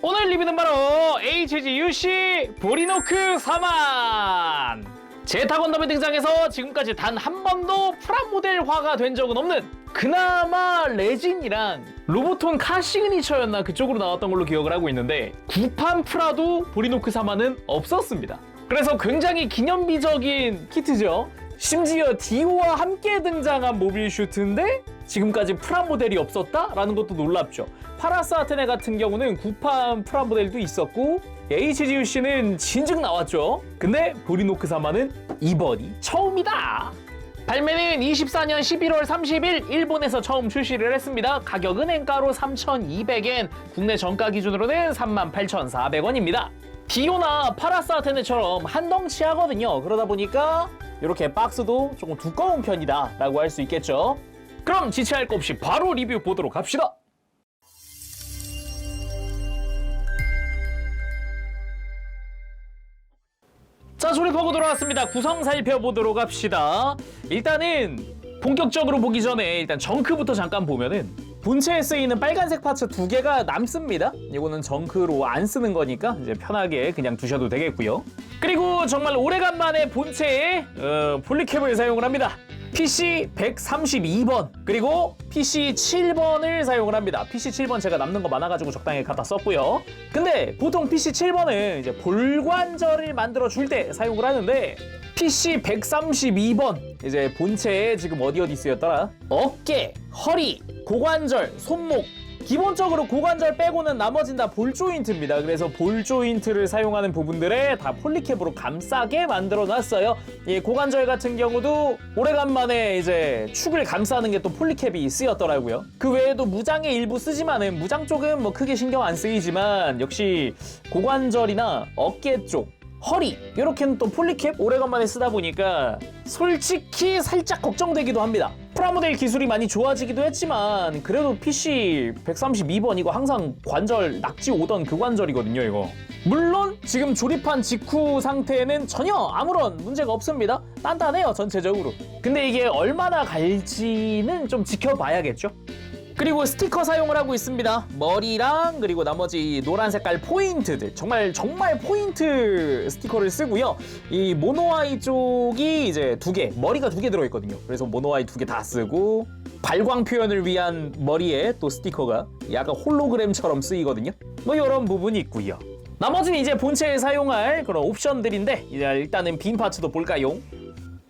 오늘 리뷰는 바로 HGUC 보리노크 4만! 제타건담에 등장해서 지금까지 단 한 번도 프라모델화가 된 적은 없는, 그나마 레진이랑 로보톤 카 시그니처였나 그쪽으로 나왔던 걸로 기억을 하고 있는데, 구판 프라도 보리노크 4만은 없었습니다. 그래서 굉장히 기념비적인 키트죠. 심지어 디오와 함께 등장한 모빌 슈트인데 지금까지 프라모델이 없었다라는 것도 놀랍죠. 파라스 아테네 같은 경우는 구판 프라모델도 있었고 HGUC는 진즉 나왔죠. 근데 보리노크 4만은 이번이 처음이다. 발매는 24년 11월 30일 일본에서 처음 출시를 했습니다. 가격은 엔가로 3,200엔, 국내 정가 기준으로는 38,400원입니다. 디오나 파라스 아테네처럼 한 덩치 하거든요. 그러다 보니까 이렇게 박스도 조금 두꺼운 편이다 라고 할 수 있겠죠. 그럼 지체할 거 없이 바로 리뷰 보도록 합시다. 자, 조립하고 돌아왔습니다. 구성 살펴보도록 합시다. 일단은 본격적으로 보기 전에 일단 정크부터 잠깐 보면은 본체에 쓰이는 빨간색 파츠 2개가 남습니다. 이거는 정크로 안 쓰는 거니까 이제 편하게 그냥 두셔도 되겠고요. 그리고 정말 오래간만에 본체에 폴리캡을 사용을 합니다. PC 132번 그리고 PC 7번을 사용을 합니다. PC 7번 제가 남는 거 많아가지고 적당히 갖다 썼고요. 근데 보통 PC 7번은 이제 볼관절을 만들어 줄 때 사용을 하는데, PC 132번 이제 본체에 지금 어디 쓰였더라? 어깨, 허리, 고관절, 손목, 기본적으로 고관절 빼고는 나머진 다 볼 조인트입니다. 그래서 볼 조인트를 사용하는 부분들에 다 폴리캡으로 감싸게 만들어 놨어요. 이 고관절 같은 경우도 오래간만에 이제 축을 감싸는 게 또 폴리캡이 쓰였더라고요. 그 외에도 무장의 일부 쓰지만은 무장 쪽은 뭐 크게 신경 안 쓰이지만 역시 고관절이나 어깨 쪽, 허리 이렇게는 또 폴리캡 오래간만에 쓰다 보니까 솔직히 살짝 걱정되기도 합니다. 프라모델 기술이 많이 좋아지기도 했지만 그래도 PC 132번 이거 항상 관절 낙지 오던 그 관절이거든요. 이거 물론 지금 조립한 직후 상태는 전혀 아무런 문제가 없습니다. 단단해요 전체적으로. 근데 이게 얼마나 갈지는 좀 지켜봐야겠죠. 그리고 스티커 사용을 하고 있습니다. 머리랑 그리고 나머지 노란 색깔 포인트들, 정말 포인트 스티커를 쓰고요. 이 모노아이 쪽이 이제 2개, 머리가 2개 들어있거든요. 그래서 모노아이 2개 다 쓰고, 발광 표현을 위한 머리에 또 스티커가 약간 홀로그램처럼 쓰이거든요. 뭐 이런 부분이 있고요. 나머지는 이제 본체에 사용할 그런 옵션들인데, 이제 일단은 빔 파츠도 볼까요?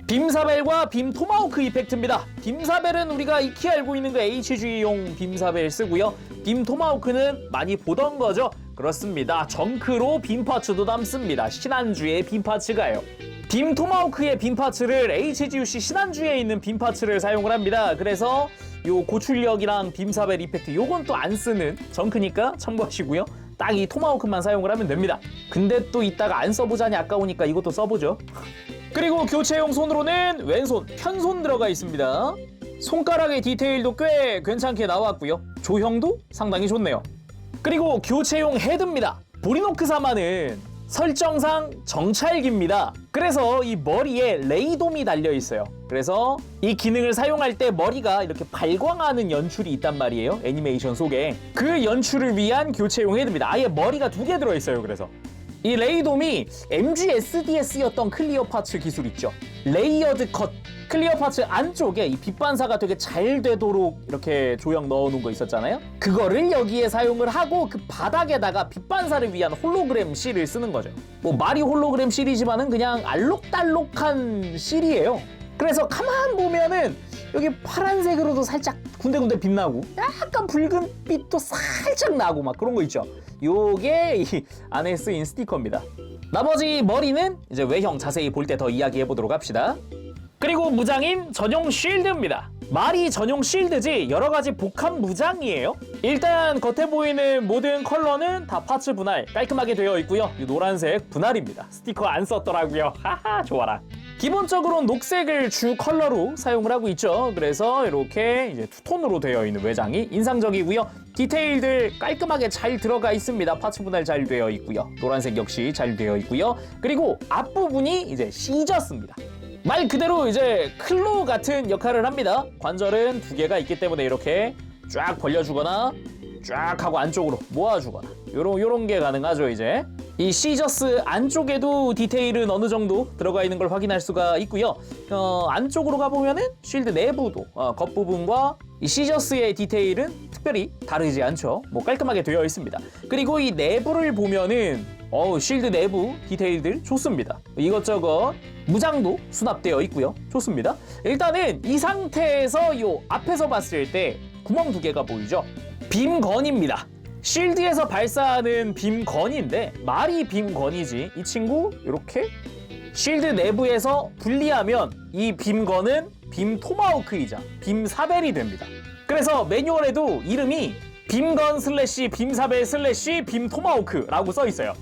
빔사벨과 빔 토마호크 이펙트입니다. 빔사벨은 우리가 익히 알고 있는 그 HG용 빔사벨 쓰고요. 빔 토마호크는 많이 보던 거죠. 그렇습니다. 정크로 빔 파츠도 남습니다. 신안주의 빔 파츠가요. 빔 토마호크의 빔 파츠를 HGUC 신안주에 있는 빔 파츠를 사용을 합니다. 그래서 요 고출력이랑 빔사벨 이펙트 요건 또 안 쓰는 정크니까 참고하시고요. 딱 이 토마호크만 사용을 하면 됩니다. 근데 또 이따가 안 써보자니 아까우니까 이것도 써보죠. 그리고 교체용 손으로는 왼손, 편손 들어가 있습니다. 손가락의 디테일도 꽤 괜찮게 나왔고요. 조형도 상당히 좋네요. 그리고 교체용 헤드입니다. 보리노크 4만은 설정상 정찰기입니다. 그래서 이 머리에 레이돔이 달려 있어요. 그래서 이 기능을 사용할 때 머리가 이렇게 발광하는 연출이 있단 말이에요. 애니메이션 속에. 그 연출을 위한 교체용 헤드입니다. 아예 머리가 2개 들어있어요. 그래서 이 레이돔이 MGSD에 쓰였던 클리어 파츠 기술 있죠. 레이어드 컷. 클리어 파츠 안쪽에 이 빛 반사가 되게 잘 되도록 이렇게 조형 넣어놓은 거 있었잖아요. 그거를 여기에 사용을 하고 그 바닥에다가 빛 반사를 위한 홀로그램 실을 쓰는 거죠. 뭐 말이 홀로그램 실이지만은 그냥 알록달록한 실이에요. 그래서 가만 보면은 여기 파란색으로도 살짝 군데군데 빛나고 약간 붉은빛도 살짝 나고 막 그런 거 있죠. 요게 이 안에 쓰인 스티커입니다. 나머지 머리는 이제 외형 자세히 볼 때 더 이야기해 보도록 합시다. 그리고 무장인 전용 쉴드입니다. 말이 전용 쉴드지 여러가지 복합 무장이에요. 일단 겉에 보이는 모든 컬러는 다 파츠 분할 깔끔하게 되어 있고요. 이 노란색 분할입니다. 스티커 안 썼더라고요. 하하, 좋아라. 기본적으로 녹색을 주 컬러로 사용을 하고 있죠. 그래서 이렇게 이제 투톤으로 되어 있는 외장이 인상적이고요. 디테일들 깔끔하게 잘 들어가 있습니다. 파츠 분할 잘 되어 있고요. 노란색 역시 잘 되어 있고요. 그리고 앞부분이 이제 시저스입니다. 말 그대로 이제 클로 같은 역할을 합니다. 관절은 2개가 있기 때문에 이렇게 쫙 벌려주거나 쫙 하고 안쪽으로 모아주거나 요런 게 가능하죠. 이제 이 시저스 안쪽에도 디테일은 어느 정도 들어가 있는 걸 확인할 수가 있고요. 안쪽으로 가보면은 쉴드 내부도 겉부분과 이 시저스의 디테일은 특별히 다르지 않죠. 뭐 깔끔하게 되어 있습니다. 그리고 이 내부를 보면은 쉴드 내부 디테일들 좋습니다. 이것저것 무장도 수납되어 있고요. 좋습니다. 일단은 이 상태에서 요 앞에서 봤을 때 구멍 2개가 보이죠? 빔건입니다. 쉴드에서 발사하는 빔건인데 말이 빔건이지 이 친구 이렇게 쉴드 내부에서 분리하면 이 빔건은 빔 토마호크이자 빔 사벨이 됩니다. 그래서 매뉴얼에도 이름이 빔건 슬래시 빔 사벨 슬래시 빔 토마호크라고 써 있어요.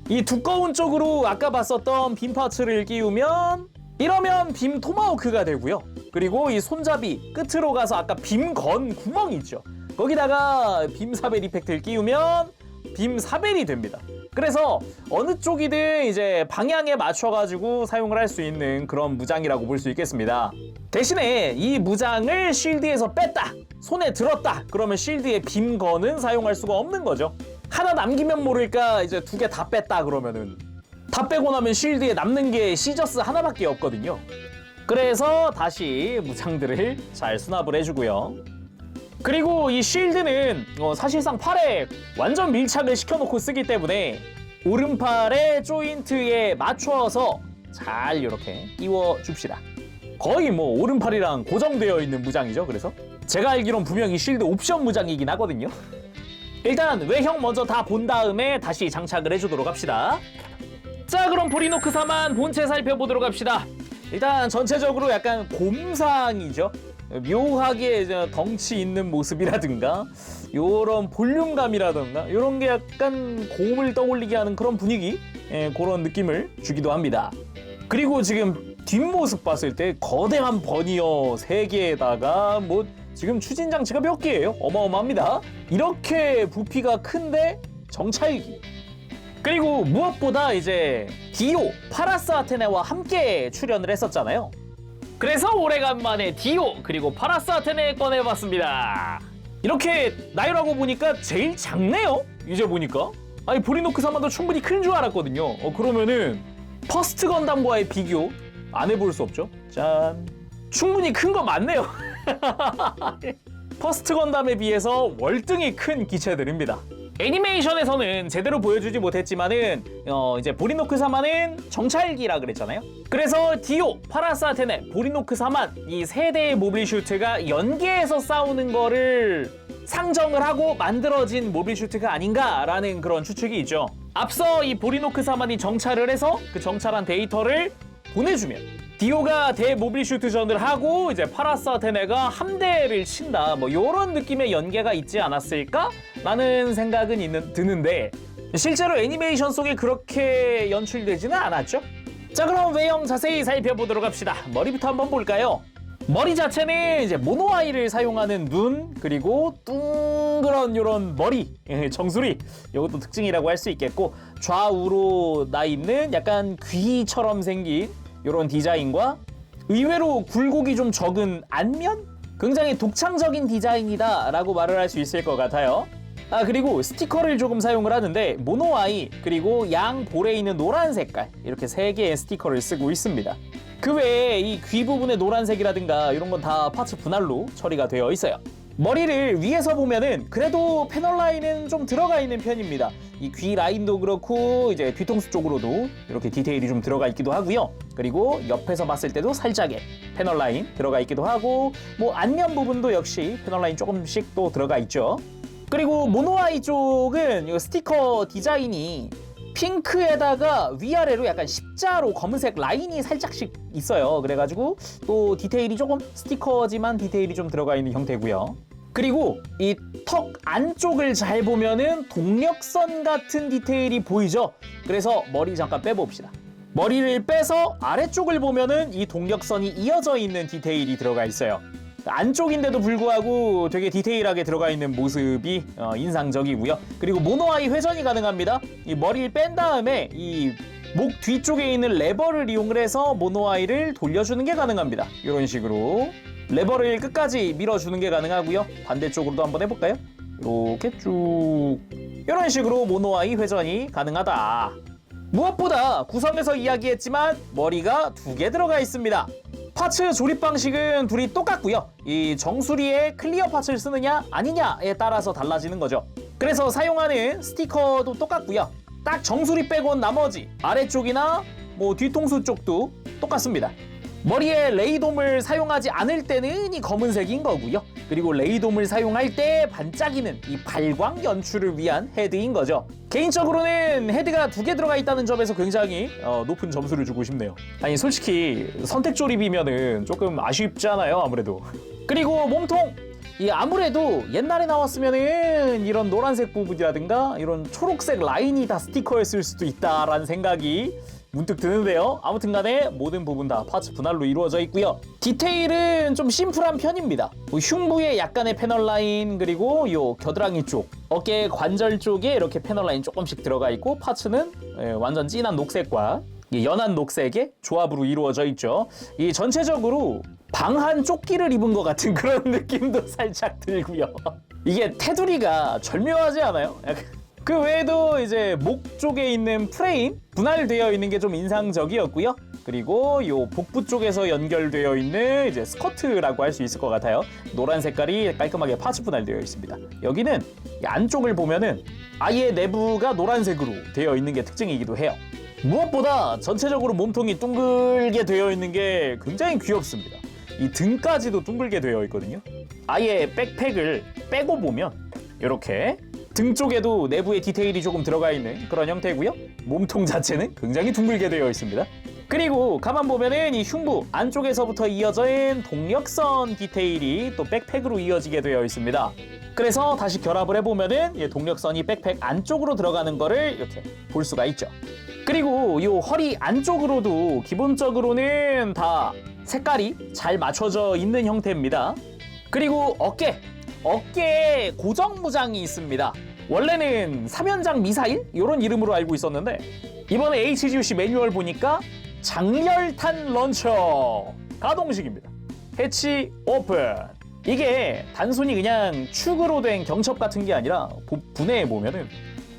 이 두꺼운 쪽으로 아까 봤었던 빔 파츠를 끼우면 이러면 빔 토마호크가 되고요. 그리고 이 손잡이 끝으로 가서 아까 빔건 구멍 있죠. 거기다가 빔 사벨 이펙트를 끼우면 빔 사벨이 됩니다. 그래서 어느 쪽이든 이제 방향에 맞춰가지고 사용을 할 수 있는 그런 무장이라고 볼 수 있겠습니다. 대신에 이 무장을 쉴드에서 뺐다, 손에 들었다, 그러면 쉴드의 빔건은 사용할 수가 없는 거죠. 하나 남기면 모를까 이제 2개 다 뺐다 그러면은 다 빼고 나면 쉴드에 남는 게 시저스 하나밖에 없거든요. 그래서 다시 무장들을 잘 수납을 해주고요. 그리고 이 쉴드는 사실상 팔에 완전 밀착을 시켜놓고 쓰기 때문에 오른팔의 조인트에 맞춰서 잘 이렇게 끼워줍시다. 거의 뭐 오른팔이랑 고정되어 있는 무장이죠. 그래서 제가 알기론 분명히 쉴드 옵션 무장이긴 하거든요. 일단 외형 먼저 다 본 다음에 다시 장착을 해주도록 합시다. 자, 그럼 보리노크 4만 본체 살펴보도록 합시다. 일단 전체적으로 약간 곰상이죠. 묘하게 덩치 있는 모습이라든가 요런 볼륨감이라든가 요런 게 약간 곰을 떠올리게 하는 그런 분위기, 그런 느낌을 주기도 합니다. 그리고 지금 뒷모습 봤을 때 거대한 버니어 3개에다가 뭐 지금 추진 장치가 몇 개예요? 어마어마합니다. 이렇게 부피가 큰데 정찰기. 그리고 무엇보다 이제 디오, 파라스 아테네와 함께 출연을 했었잖아요. 그래서 오래간만에 디오 그리고 파라스 아테네 꺼내봤습니다. 이렇게 나열하고 보니까 제일 작네요. 이제 보니까 아니 보리노크 3만도 충분히 큰 줄 알았거든요. 그러면은 퍼스트 건담과의 비교 안 해볼 수 없죠. 짠, 충분히 큰 거 맞네요. 퍼스트 건담에 비해서 월등히 큰 기체들입니다. 애니메이션에서는 제대로 보여주지 못했지만은 이제 보리노크 3만은 정찰기라 그랬잖아요. 그래서 디오, 파라스 아테네, 보리노크 3만 이 3대의 모빌 슈트가 연계해서 싸우는 거를 상정을 하고 만들어진 모빌 슈트가 아닌가라는 그런 추측이 있죠. 앞서 이 보리노크 3만이 정찰을 해서 그 정찰한 데이터를 보내주면 디오가 대모빌 슈트전을 하고 이제 파라스 아테네가 함대를 친다, 뭐 요런 느낌의 연계가 있지 않았을까? 라는 생각은 드는데 실제로 애니메이션 속에 그렇게 연출되지는 않았죠? 자, 그럼 외형 자세히 살펴보도록 합시다. 머리부터 한번 볼까요? 머리 자체는 이제 모노아이를 사용하는 눈, 그리고 둥그런 요런 머리, 정수리, 이것도 특징이라고 할 수 있겠고, 좌우로 나 있는 약간 귀처럼 생긴 요런 디자인과 의외로 굴곡이 좀 적은 안면? 굉장히 독창적인 디자인이다 라고 말을 할 수 있을 것 같아요. 그리고 스티커를 조금 사용을 하는데 모노아이 그리고 양 볼에 있는 노란 색깔, 이렇게 3개의 스티커를 쓰고 있습니다. 그 외에 이 귀 부분의 노란색이라든가 이런 건 다 파츠 분할로 처리가 되어 있어요. 머리를 위에서 보면은 그래도 패널 라인은 좀 들어가 있는 편입니다. 이 귀 라인도 그렇고 이제 뒤통수 쪽으로도 이렇게 디테일이 좀 들어가 있기도 하고요. 그리고 옆에서 봤을 때도 살짝의 패널 라인 들어가 있기도 하고, 뭐 안면 부분도 역시 패널 라인 조금씩 또 들어가 있죠. 그리고 모노아이 쪽은 이 스티커 디자인이 핑크에다가 위아래로 약간 십자로 검은색 라인이 살짝씩 있어요. 그래가지고 또 디테일이 조금 스티커지만 디테일이 좀 들어가 있는 형태고요. 그리고 이 턱 안쪽을 잘 보면은 동력선 같은 디테일이 보이죠? 그래서 머리 잠깐 빼봅시다. 머리를 빼서 아래쪽을 보면은 이 동력선이 이어져 있는 디테일이 들어가 있어요. 안쪽인데도 불구하고 되게 디테일하게 들어가 있는 모습이 인상적이고요. 그리고 모노아이 회전이 가능합니다. 이 머리를 뺀 다음에 이 목 뒤쪽에 있는 레버를 이용을 해서 모노아이를 돌려주는 게 가능합니다. 이런 식으로 레버를 끝까지 밀어주는 게 가능하고요. 반대쪽으로도 한번 해볼까요? 이렇게 쭉 이런 식으로 모노아이 회전이 가능하다. 무엇보다 구성에서 이야기했지만 머리가 2개 들어가 있습니다. 파츠 조립 방식은 둘이 똑같고요. 이 정수리에 클리어 파츠를 쓰느냐 아니냐에 따라서 달라지는 거죠. 그래서 사용하는 스티커도 똑같고요. 딱 정수리 빼곤 나머지 아래쪽이나 뭐 뒤통수 쪽도 똑같습니다. 머리에 레이돔을 사용하지 않을 때는 이 검은색인 거고요. 그리고 레이돔을 사용할 때 반짝이는 이 발광 연출을 위한 헤드인 거죠. 개인적으로는 헤드가 2개 들어가 있다는 점에서 굉장히 높은 점수를 주고 싶네요. 아니 솔직히 선택 조립이면은 조금 아쉽잖아요, 아무래도. 그리고 몸통! 이 아무래도 옛날에 나왔으면은 이런 노란색 부분이라든가 이런 초록색 라인이 다 스티커였을 수도 있다라는 생각이 문득 드는데요. 아무튼 간에 모든 부분 다 파츠 분할로 이루어져 있고요. 디테일은 좀 심플한 편입니다. 흉부에 약간의 패널 라인, 그리고 요 겨드랑이 쪽, 어깨 관절 쪽에 이렇게 패널 라인 조금씩 들어가 있고, 파츠는 완전 진한 녹색과 연한 녹색의 조합으로 이루어져 있죠. 이 전체적으로 방한 조끼를 입은 것 같은 그런 느낌도 살짝 들고요. 이게 테두리가 절묘하지 않아요? 그 외에도 이제 목 쪽에 있는 프레임 분할되어 있는 게 좀 인상적이었고요. 그리고 요 복부 쪽에서 연결되어 있는 이제 스커트라고 할 수 있을 것 같아요. 노란 색깔이 깔끔하게 파츠 분할되어 있습니다. 여기는 이 안쪽을 보면은 아예 내부가 노란색으로 되어 있는 게 특징이기도 해요. 무엇보다 전체적으로 몸통이 둥글게 되어 있는 게 굉장히 귀엽습니다. 이 등까지도 둥글게 되어 있거든요. 아예 백팩을 빼고 보면 이렇게 등 쪽에도 내부에 디테일이 조금 들어가 있는 그런 형태고요. 몸통 자체는 굉장히 둥글게 되어 있습니다. 그리고 가만 보면은 이 흉부 안쪽에서부터 이어진 동력선 디테일이 또 백팩으로 이어지게 되어 있습니다. 그래서 다시 결합을 해보면은 동력선이 백팩 안쪽으로 들어가는 거를 이렇게 볼 수가 있죠. 그리고 이 허리 안쪽으로도 기본적으로는 다 색깔이 잘 맞춰져 있는 형태입니다. 그리고 어깨에 고정 무장이 있습니다. 원래는 3연장 미사일? 이런 이름으로 알고 있었는데 이번에 HGOC 매뉴얼 보니까 장렬탄 런처 가동식입니다. 해치 오픈. 이게 단순히 그냥 축으로 된 경첩 같은 게 아니라 분해해 보면은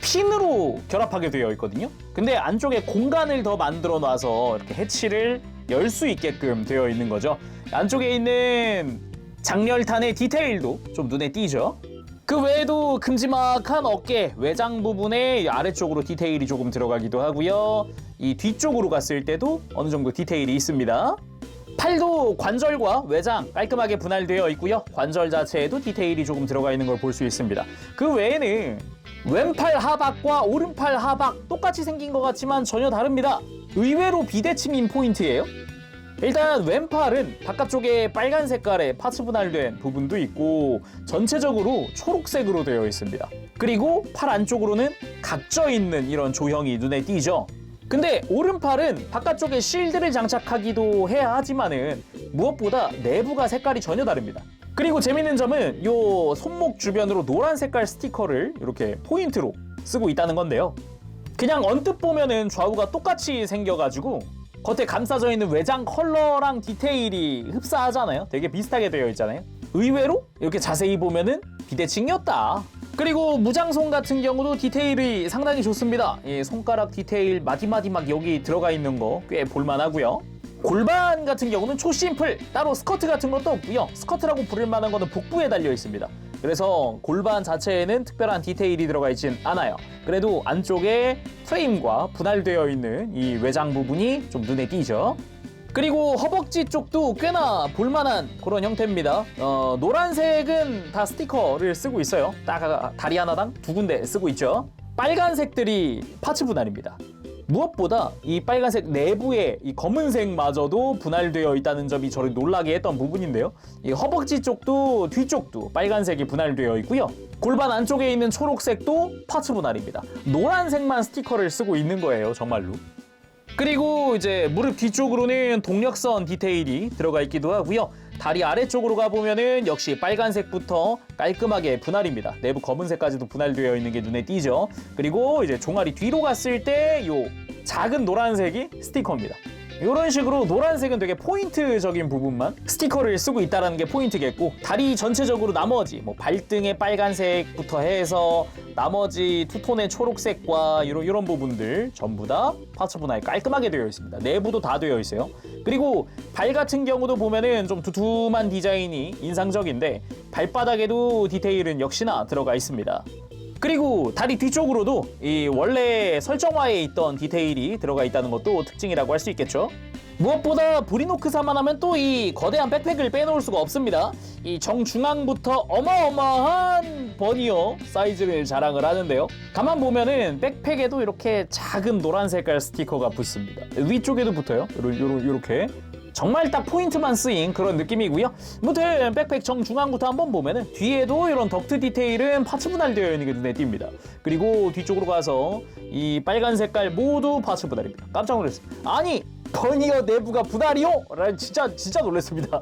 핀으로 결합하게 되어 있거든요. 근데 안쪽에 공간을 더 만들어 놔서 이렇게 해치를 열 수 있게끔 되어 있는 거죠. 안쪽에 있는 장렬탄의 디테일도 좀 눈에 띄죠. 그 외에도 큼지막한 어깨 외장 부분에 아래쪽으로 디테일이 조금 들어가기도 하고요. 이 뒤쪽으로 갔을 때도 어느 정도 디테일이 있습니다. 팔도 관절과 외장 깔끔하게 분할되어 있고요. 관절 자체에도 디테일이 조금 들어가 있는 걸 볼 수 있습니다. 그 외에는 왼팔 하박과 오른팔 하박 똑같이 생긴 것 같지만 전혀 다릅니다. 의외로 비대칭인 포인트예요. 일단 왼팔은 바깥쪽에 빨간 색깔의 파츠 분할된 부분도 있고 전체적으로 초록색으로 되어 있습니다. 그리고 팔 안쪽으로는 각져 있는 이런 조형이 눈에 띄죠. 근데 오른팔은 바깥쪽에 실드를 장착하기도 해야 하지만은 무엇보다 내부가 색깔이 전혀 다릅니다. 그리고 재밌는 점은 요 손목 주변으로 노란 색깔 스티커를 이렇게 포인트로 쓰고 있다는 건데요. 그냥 언뜻 보면은 좌우가 똑같이 생겨가지고 겉에 감싸져 있는 외장 컬러랑 디테일이 흡사하잖아요. 되게 비슷하게 되어 있잖아요. 의외로 이렇게 자세히 보면은 비대칭이었다. 그리고 무장손 같은 경우도 디테일이 상당히 좋습니다. 이 손가락 디테일 마디마디 여기 들어가 있는 거 꽤 볼만하고요. 골반 같은 경우는 초심플, 따로 스커트 같은 것도 없고요. 스커트라고 부를 만한 거는 복부에 달려 있습니다. 그래서 골반 자체에는 특별한 디테일이 들어가 있진 않아요. 그래도 안쪽에 프레임과 분할되어 있는 이 외장 부분이 좀 눈에 띄죠. 그리고 허벅지 쪽도 꽤나 볼만한 그런 형태입니다. 노란색은 다 스티커를 쓰고 있어요. 딱 다리 하나당 2군데 쓰고 있죠. 빨간색들이 파츠 분할입니다. 무엇보다 이 빨간색 내부에 이 검은색마저도 분할되어 있다는 점이 저를 놀라게 했던 부분인데요. 이 허벅지 쪽도 뒤쪽도 빨간색이 분할되어 있고요. 골반 안쪽에 있는 초록색도 파츠 분할입니다. 노란색만 스티커를 쓰고 있는 거예요, 정말로. 그리고 이제 무릎 뒤쪽으로는 동력선 디테일이 들어가 있기도 하고요. 다리 아래쪽으로 가보면은 역시 빨간색부터 깔끔하게 분할입니다. 내부 검은색까지도 분할되어 있는 게 눈에 띄죠. 그리고 이제 종아리 뒤로 갔을 때 요 작은 노란색이 스티커입니다. 이런 식으로 노란색은 되게 포인트적인 부분만 스티커를 쓰고 있다는 게 포인트겠고, 다리 전체적으로 나머지 뭐 발등의 빨간색부터 해서 나머지 투톤의 초록색과 이런 부분들 전부 다 파츠 분할 깔끔하게 되어 있습니다. 내부도 다 되어 있어요. 그리고 발 같은 경우도 보면은 좀 두툼한 디자인이 인상적인데 발바닥에도 디테일은 역시나 들어가 있습니다. 그리고 다리 뒤쪽으로도 이 원래 설정화에 있던 디테일이 들어가 있다는 것도 특징이라고 할 수 있겠죠. 무엇보다 브리노크사만 하면 또 이 거대한 백팩을 빼놓을 수가 없습니다. 이 정중앙부터 어마어마한 버니어 사이즈를 자랑을 하는데요. 가만 보면은 백팩에도 이렇게 작은 노란 색깔 스티커가 붙습니다. 위쪽에도 붙어요. 요렇게. 정말 딱 포인트만 쓰인 그런 느낌이고요. 무튼 백팩 정중앙부터 한번 보면은 뒤에도 이런 덕트 디테일은 파츠 분할되어 있는 게 눈에 띕니다. 그리고 뒤쪽으로 가서 이 빨간 색깔 모두 파츠 분할입니다. 깜짝 놀랐습니다. 아니 버니어 내부가 분할이요? 라는 진짜 놀랐습니다.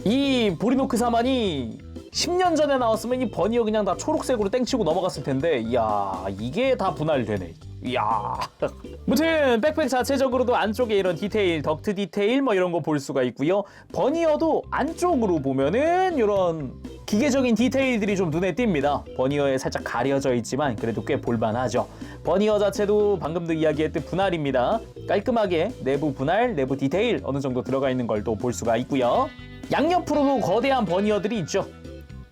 이 보리노크사만이 10년 전에 나왔으면 이 버니어 그냥 다 초록색으로 땡치고 넘어갔을 텐데, 이야 이게 다 분할되네. 이야. 무튼 백팩 자체적으로도 안쪽에 이런 디테일, 덕트 디테일 뭐 이런 거 볼 수가 있고요. 버니어도 안쪽으로 보면은 이런 기계적인 디테일들이 좀 눈에 띕니다. 버니어에 살짝 가려져 있지만 그래도 꽤 볼만하죠. 버니어 자체도 방금도 이야기했듯 분할입니다. 깔끔하게 내부 분할, 내부 디테일 어느 정도 들어가 있는 걸 또 볼 수가 있고요. 양옆으로도 거대한 버니어들이 있죠.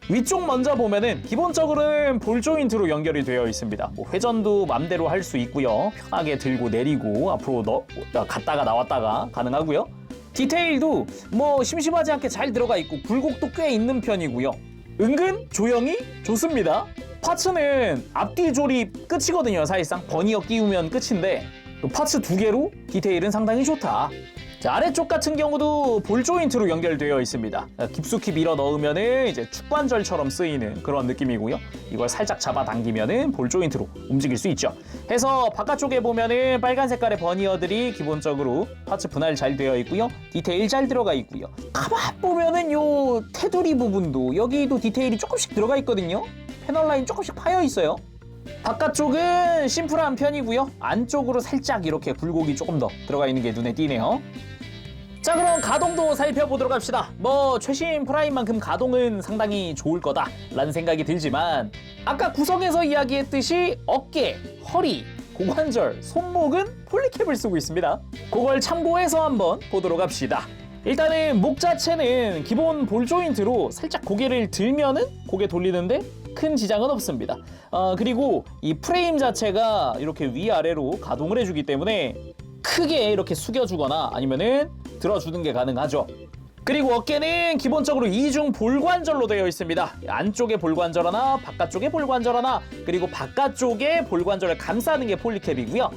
위쪽 먼저 보면은 기본적으로는 볼 조인트로 연결이 되어 있습니다. 뭐 회전도 맘대로 할 수 있고요. 편하게 들고 내리고 앞으로 갔다가 나왔다가 가능하고요. 디테일도 뭐 심심하지 않게 잘 들어가 있고 굴곡도 꽤 있는 편이고요. 은근 조형이 좋습니다. 파츠는 앞뒤 조립 끝이거든요. 사실상 버니어 끼우면 끝인데 파츠 두 개로 디테일은 상당히 좋다. 자, 아래쪽 같은 경우도 볼 조인트로 연결되어 있습니다. 깊숙이 밀어 넣으면은 이제 축관절처럼 쓰이는 그런 느낌이고요. 이걸 살짝 잡아당기면은 볼 조인트로 움직일 수 있죠. 해서 바깥쪽에 보면은 빨간 색깔의 버니어들이 기본적으로 파츠 분할 잘 되어 있고요. 디테일 잘 들어가 있고요. 가만 보면은 요 테두리 부분도 여기도 디테일이 조금씩 들어가 있거든요. 패널 라인 조금씩 파여 있어요. 바깥쪽은 심플한 편이고요. 안쪽으로 살짝 이렇게 굴곡이 조금 더 들어가 있는 게 눈에 띄네요. 자, 그럼 가동도 살펴보도록 합시다. 뭐 최신 프라임만큼 가동은 상당히 좋을 거다라는 생각이 들지만 아까 구성에서 이야기했듯이 어깨, 허리, 고관절, 손목은 폴리캡을 쓰고 있습니다. 그걸 참고해서 한번 보도록 합시다. 일단은 목 자체는 기본 볼 조인트로 살짝 고개를 들면은 고개 돌리는데 큰 지장은 없습니다. 그리고 이 프레임 자체가 이렇게 위아래로 가동을 해주기 때문에 크게 이렇게 숙여주거나 아니면은 들어주는 게 가능하죠. 그리고 어깨는 기본적으로 이중 볼관절로 되어 있습니다. 안쪽에 볼관절 하나, 바깥쪽에 볼관절 하나, 그리고 바깥쪽에 볼관절을 감싸는 게 폴리캡이고요.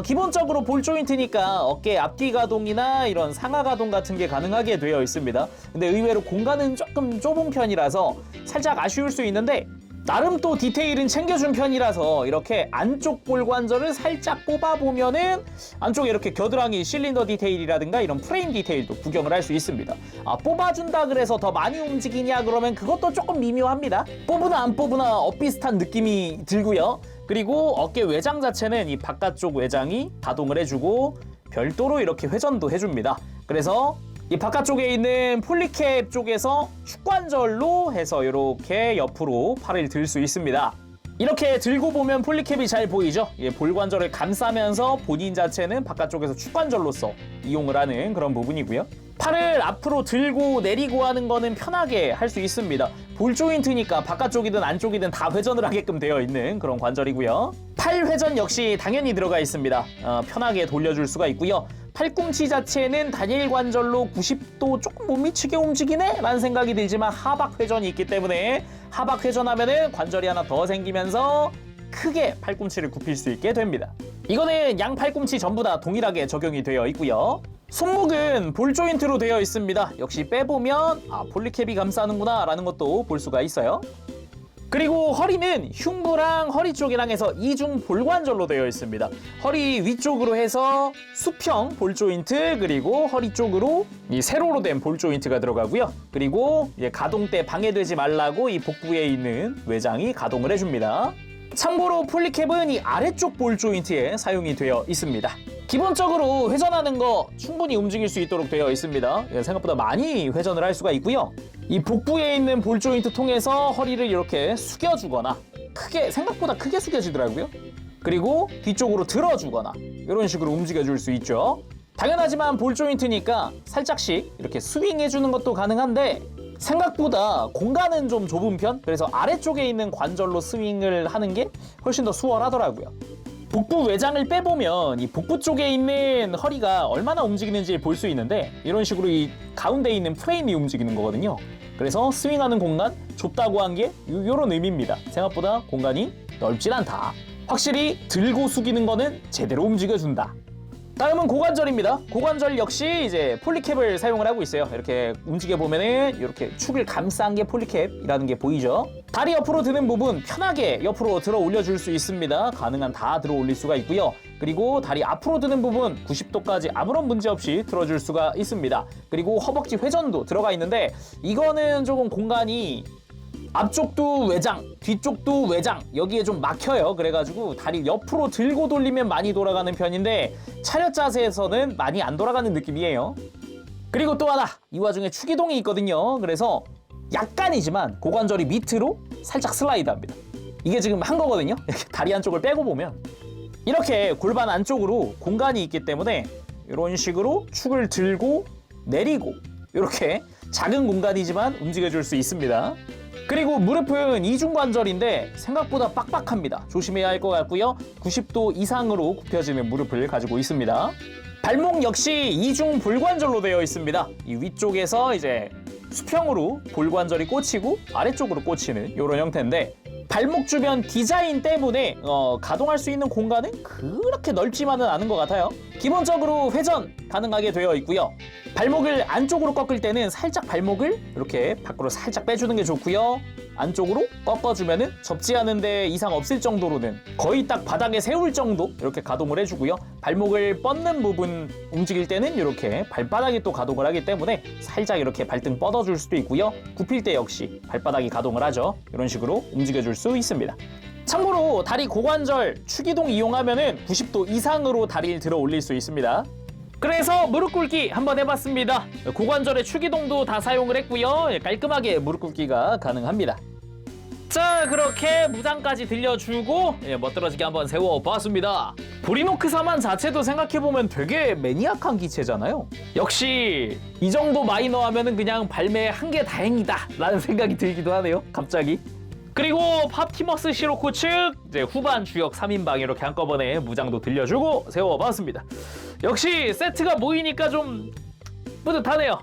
기본적으로 볼 조인트니까 어깨 앞뒤 가동이나 이런 상하 가동 같은 게 가능하게 되어 있습니다. 근데 의외로 공간은 조금 좁은 편이라서 살짝 아쉬울 수 있는데 나름 또 디테일은 챙겨준 편이라서 이렇게 안쪽 볼관절을 살짝 뽑아보면은 안쪽에 이렇게 겨드랑이 실린더 디테일이라든가 이런 프레임 디테일도 구경을 할 수 있습니다. 뽑아준다 그래서 더 많이 움직이냐 그러면 그것도 조금 미묘합니다. 뽑으나 안 뽑으나 엇비슷한 느낌이 들고요. 그리고 어깨 외장 자체는 이 바깥쪽 외장이 가동을 해주고 별도로 이렇게 회전도 해줍니다. 그래서 이 바깥쪽에 있는 폴리캡 쪽에서 축관절로 해서 이렇게 옆으로 팔을 들 수 있습니다. 이렇게 들고 보면 폴리캡이 잘 보이죠? 볼관절을 감싸면서 본인 자체는 바깥쪽에서 축관절로서 이용을 하는 그런 부분이고요. 팔을 앞으로 들고 내리고 하는 거는 편하게 할 수 있습니다. 볼 조인트니까 바깥쪽이든 안쪽이든 다 회전을 하게끔 되어 있는 그런 관절이고요. 팔 회전 역시 당연히 들어가 있습니다. 편하게 돌려줄 수가 있고요. 팔꿈치 자체는 단일 관절로 90도 조금 못 미치게 움직이네? 라는 생각이 들지만 하박 회전이 있기 때문에 하박 회전하면은 관절이 하나 더 생기면서 크게 팔꿈치를 굽힐 수 있게 됩니다. 이거는 양 팔꿈치 전부 다 동일하게 적용이 되어 있고요. 손목은 볼 조인트로 되어 있습니다. 역시 빼보면 폴리캡이 감싸는구나 라는 것도 볼 수가 있어요. 그리고 허리는 흉부랑 허리 쪽이랑 해서 이중 볼관절로 되어 있습니다. 허리 위쪽으로 해서 수평 볼 조인트, 그리고 허리 쪽으로 이 세로로 된 볼 조인트가 들어가고요. 그리고 가동 때 방해되지 말라고 이 복부에 있는 외장이 가동을 해줍니다. 참고로 폴리캡은 이 아래쪽 볼 조인트에 사용이 되어 있습니다. 기본적으로 회전하는 거 충분히 움직일 수 있도록 되어 있습니다. 생각보다 많이 회전을 할 수가 있고요. 이 복부에 있는 볼 조인트 통해서 허리를 이렇게 숙여주거나 생각보다 크게 숙여지더라고요. 그리고 뒤쪽으로 들어주거나 이런 식으로 움직여줄 수 있죠. 당연하지만 볼 조인트니까 살짝씩 이렇게 스윙해주는 것도 가능한데 생각보다 공간은 좀 좁은 편? 그래서 아래쪽에 있는 관절로 스윙을 하는 게 훨씬 더 수월하더라고요. 복부 외장을 빼보면 이 복부 쪽에 있는 허리가 얼마나 움직이는지 볼 수 있는데 이런 식으로 이 가운데 있는 프레임이 움직이는 거거든요. 그래서 스윙하는 공간 좁다고 한 게 이런 의미입니다. 생각보다 공간이 넓진 않다. 확실히 들고 숙이는 거는 제대로 움직여준다. 다음은 고관절입니다. 고관절 역시 이제 폴리캡을 사용을 하고 있어요. 이렇게 움직여보면은 이렇게 축을 감싼 게 폴리캡이라는 게 보이죠? 다리 옆으로 드는 부분 편하게 옆으로 들어 올려줄 수 있습니다. 가능한 다 들어 올릴 수가 있고요. 그리고 다리 앞으로 드는 부분 90도까지 아무런 문제 없이 들어줄 수가 있습니다. 그리고 허벅지 회전도 들어가 있는데 이거는 조금 공간이 앞쪽도 외장, 뒤쪽도 외장 여기에 좀 막혀요. 그래가지고 다리 옆으로 들고 돌리면 많이 돌아가는 편인데 차렷 자세에서는 많이 안 돌아가는 느낌이에요. 그리고 또 하나 이 와중에 축이동이 있거든요. 그래서 약간이지만 고관절이 밑으로 살짝 슬라이드합니다. 이게 지금 한 거거든요. 이렇게 다리 한쪽을 빼고 보면 이렇게 골반 안쪽으로 공간이 있기 때문에 이런 식으로 축을 들고 내리고 이렇게 작은 공간이지만 움직여줄 수 있습니다. 그리고 무릎은 이중관절인데 생각보다 빡빡합니다. 조심해야 할 것 같고요. 90도 이상으로 굽혀지는 무릎을 가지고 있습니다. 발목 역시 이중 볼관절로 되어 있습니다. 이 위쪽에서 이제 수평으로 볼관절이 꽂히고 아래쪽으로 꽂히는 이런 형태인데 발목 주변 디자인 때문에 가동할 수 있는 공간은 그렇게 넓지만은 않은 것 같아요. 기본적으로 회전 가능하게 되어 있고요. 발목을 안쪽으로 꺾을 때는 살짝 발목을 이렇게 밖으로 살짝 빼주는 게 좋고요. 안쪽으로 꺾어주면은 접지 않은데 이상 없을 정도로는 거의 딱 바닥에 세울 정도 이렇게 가동을 해주고요. 발목을 뻗는 부분 움직일 때는 이렇게 발바닥이 또 가동을 하기 때문에 살짝 이렇게 발등 뻗어줄 수도 있고요. 굽힐 때 역시 발바닥이 가동을 하죠. 이런 식으로 움직여줄 수 있습니다. 참고로 다리 고관절 축이동 이용하면은 90도 이상으로 다리를 들어 올릴 수 있습니다. 그래서 무릎 꿇기 한번 해봤습니다. 고관절의 축이동도 다 사용을 했고요. 깔끔하게 무릎 꿇기가 가능합니다. 자, 그렇게 무장까지 들려주고 멋들어지게 한번 세워봤습니다. 보리노크 사만 자체도 생각해보면 되게 매니악한 기체잖아요. 역시 이 정도 마이너 하면은 그냥 발매 한 개 다행이다 라는 생각이 들기도 하네요. 갑자기. 그리고 팝티머스 시로코 측 이제 후반 주역 3인방 이렇게 한꺼번에 무장도 들려주고 세워봤습니다. 역시 세트가 모이니까 좀 뿌듯하네요.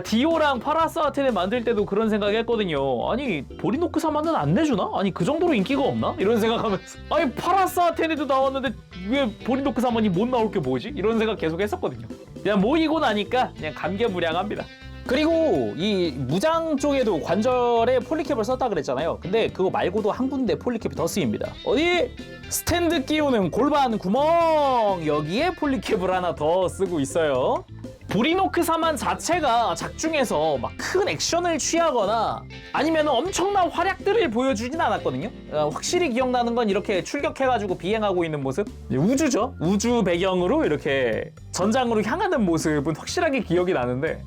디오랑 파라스 아테네 만들 때도 그런 생각했거든요. 아니 보리노크 사만은 안 내주나? 아니 그 정도로 인기가 없나? 이런 생각하면서 아니 파라스 아테네도 나왔는데 왜 보리노크 사만이 못 나올 게 뭐지? 이런 생각 계속 했었거든요. 그냥 모이고 나니까 그냥 감개무량합니다. 그리고 이 무장 쪽에도 관절에 폴리캡을 썼다 그랬잖아요. 근데 그거 말고도 한 군데 폴리캡이 더 쓰입니다. 어디? 스탠드 끼우는 골반 구멍 여기에 폴리캡을 하나 더 쓰고 있어요. 보리노크 사만 자체가 작중에서 막 큰 액션을 취하거나 아니면 엄청난 활약들을 보여주진 않았거든요. 확실히 기억나는 건 이렇게 출격해가지고 비행하고 있는 모습. 우주죠. 우주 배경으로 이렇게 전장으로 향하는 모습은 확실하게 기억이 나는데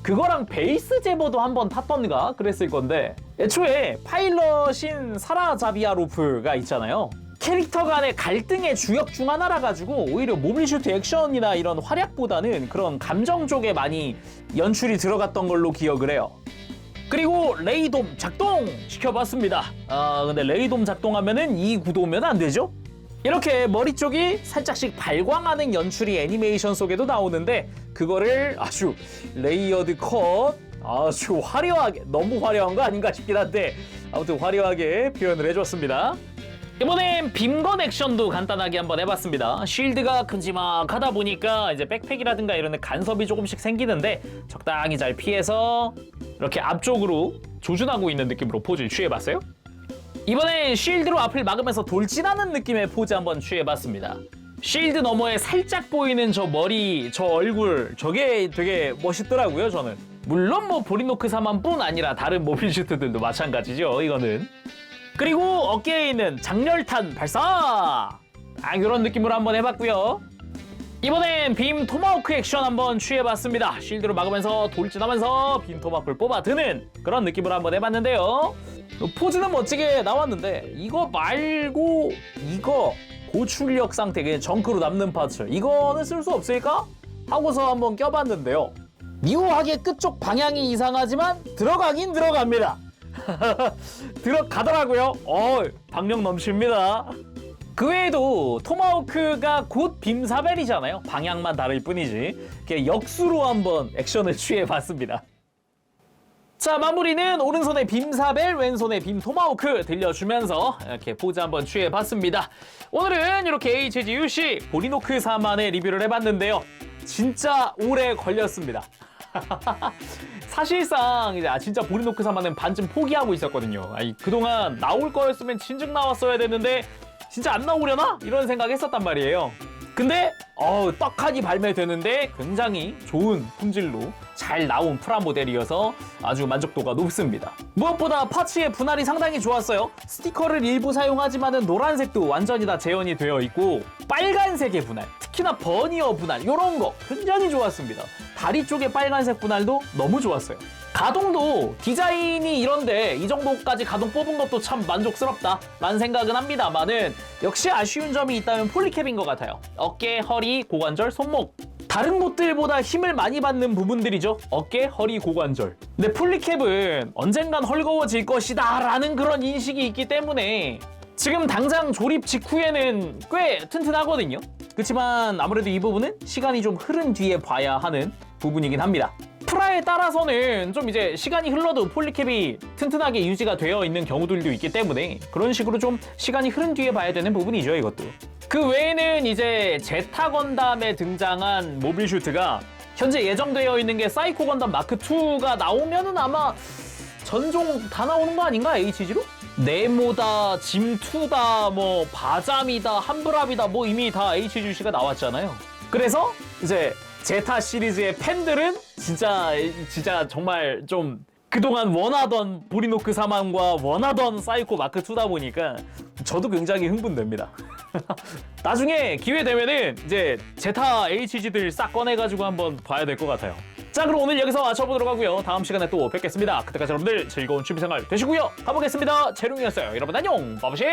그거랑 베이스 제보도 한번 탔던가 그랬을 건데 애초에 파일럿인 사라 자비아로프가 있잖아요. 캐릭터 간의 갈등의 주역 중 하나라 가지고 오히려 모빌 슈트 액션이나 이런 활약보다는 그런 감정 쪽에 많이 연출이 들어갔던 걸로 기억을 해요. 그리고 레이돔 작동 시켜봤습니다. 근데 레이돔 작동하면은 이 구도면 안 되죠? 이렇게 머리 쪽이 살짝씩 발광하는 연출이 애니메이션 속에도 나오는데 그거를 아주 레이어드 컷 아주 화려하게 너무 화려한 거 아닌가 싶긴 한데 아무튼 화려하게 표현을 해줬습니다. 이번엔 빔건 액션도 간단하게 한번 해봤습니다. 쉴드가 큼지막하다 보니까 이제 백팩이라든가 이런 데 간섭이 조금씩 생기는데 적당히 잘 피해서 이렇게 앞쪽으로 조준하고 있는 느낌으로 포즈를 취해봤어요. 이번엔 쉴드로 앞을 막으면서 돌진하는 느낌의 포즈 한번 취해봤습니다. 쉴드 너머에 살짝 보이는 저 머리, 저 얼굴 저게 되게 멋있더라고요, 저는. 물론 뭐 보리노크 사만뿐 아니라 다른 모빌 슈트들도 마찬가지죠, 이거는. 그리고 어깨에 있는 장렬탄 발사! 이런 느낌으로 한번 해봤고요. 이번엔 빔 토마호크 액션 한번 취해봤습니다. 쉴드로 막으면서 돌진하면서 빔 토마호크를 뽑아드는 그런 느낌으로 한번 해봤는데요. 포즈는 멋지게 나왔는데 이거 말고 이거 고출력 상태 그냥 정크로 남는 파츠 이거는 쓸 수 없을까? 하고서 한번 껴봤는데요. 미묘하게 끝쪽 방향이 이상하지만 들어가긴 들어갑니다. 들어가더라고요. 박력 넘칩니다. 그 외에도 토마호크가 곧 빔사벨이잖아요. 방향만 다를 뿐이지. 이렇게 역수로 한번 액션을 취해봤습니다. 자, 마무리는 오른손에 빔사벨, 왼손에 빔 토마호크 들려주면서 이렇게 포즈 한번 취해봤습니다. 오늘은 이렇게 HGUC 보리노크 4만의 리뷰를 해봤는데요. 진짜 오래 걸렸습니다. 사실상 이제 진짜 보리노크 4만은 반쯤 포기하고 있었거든요. 그동안 나올 거였으면 진즉 나왔어야 됐는데 진짜 안 나오려나? 이런 생각했었단 말이에요. 근데 떡하니 발매되는데 굉장히 좋은 품질로 잘 나온 프라모델이어서 아주 만족도가 높습니다. 무엇보다 파츠의 분할이 상당히 좋았어요. 스티커를 일부 사용하지만은 노란색도 완전히 다 재현이 되어 있고 빨간색의 분할, 특히나 버니어 분할 이런 거 굉장히 좋았습니다. 다리 쪽의 빨간색 분할도 너무 좋았어요. 가동도 디자인이 이런데 이 정도까지 가동 뽑은 것도 참 만족스럽다 라는 생각은 합니다만은 역시 아쉬운 점이 있다면 폴리캡인 것 같아요. 어깨, 허리, 고관절, 손목 다른 곳들보다 힘을 많이 받는 부분들이죠. 어깨, 허리, 고관절. 근데 폴리캡은 언젠간 헐거워질 것이다 라는 그런 인식이 있기 때문에 지금 당장 조립 직후에는 꽤 튼튼하거든요. 그렇지만 아무래도 이 부분은 시간이 좀 흐른 뒤에 봐야 하는 부분이긴 합니다. 프라에 따라서는 좀 이제 시간이 흘러도 폴리캡이 튼튼하게 유지가 되어 있는 경우들도 있기 때문에 그런 식으로 좀 시간이 흐른 뒤에 봐야 되는 부분이죠, 이것도. 그 외에는 이제 제타 건담에 등장한 모빌 슈트가 현재 예정되어 있는 게 사이코 건담 마크 2가 나오면은 아마 전종 다 나오는 거 아닌가, HG로? 네모다, 짐2다, 뭐 바잠이다, 함브랍이다, 뭐 이미 다 HGC가 나왔잖아요. 그래서 이제 제타 시리즈의 팬들은 진짜 정말 좀 그동안 원하던 보리노크 4만과 원하던 사이코 마크 2다 보니까 저도 굉장히 흥분됩니다. 나중에 기회 되면은 이제 제타 HG들 싹 꺼내가지고 한번 봐야 될 것 같아요. 자, 그럼 오늘 여기서 마쳐보도록 하고요. 다음 시간에 또 뵙겠습니다. 그때까지 여러분들 즐거운 취미생활 되시고요. 가보겠습니다. 재룡이었어요. 여러분 안녕. 바보시.